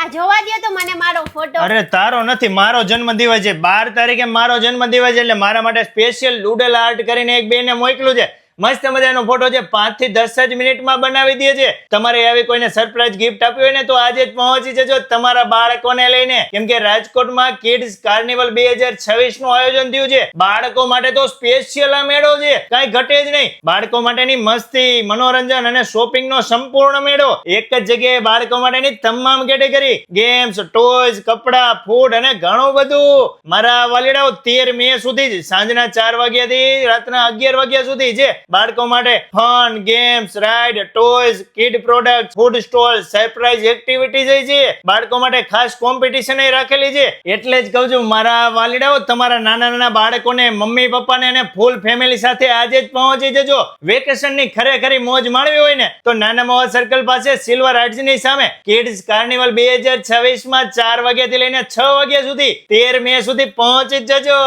આ જોવા દો તો મને મારો ફોટો. અરે તારો નથી, મારો જન્મદિવસ છે. 12 તારીખે મારો જન્મદિવસ એટલે મારા માટે સ્પેશિયલ ડૂડલ આર્ટ કરીને એક બેને મોકલું છે. મસ્ત મજાનો ફોટો છે, 5 થી 10 જ મિનિટમાં બનાવી દે છે. તમારે આવી કોઈને સરપ્રાઈઝ ગિફ્ટ આપવી હોય ને તો આજે જ પહોંચી જજો તમારા બાળકોને લઈને, કેમ કે રાજકોટમાં કિડ્સ કાર્નિવલ 2026 નું આયોજન થયું છે. બાળકો માટે તો સ્પેશિયલ આ મેળો છે, કઈ ઘટે જ નહીં. બાળકો માટેની મસ્તી, મનોરંજન અને શોપિંગ નો સંપૂર્ણ મેળો એક જ જગ્યાએ. બાળકો માટેની તમામ કેટેગરી, ગેમ્સ, ટોયઝ, કપડા, ફૂડ અને ઘણું બધું. મારા વાલીડાઓ 13 મે સુધી જ સાંજના 4 વાગ્યાથી રાતના 11 વાગ્યા સુધી છે. બાળકો માટે fun, games, ride, toys, kid product, food stall, surprise activities છે. બાળકો માટે ખાસ કોમ્પિટિશન રાખેલી છે. એટલે જ કહું છું મારા વાલીડાઓ, તમારા નાના નાના બાળકોને, મમ્મી પપ્પાને અને ફૂલ ફેમિલી સાથે આજે જ પહોંચી જજો. વેકેશન ની ખરેખરી મોજ માણવી હોય ને તો નાના મવા સર્કલ પાસે સિલ્વર આર્ટ્સ ની સામે કિડ્સ કાર્નિવલ 2026 માં 4 વાગ્યાથી લઈને 6 વાગ્યા સુધી 13 મે સુધી પહોંચી જજો.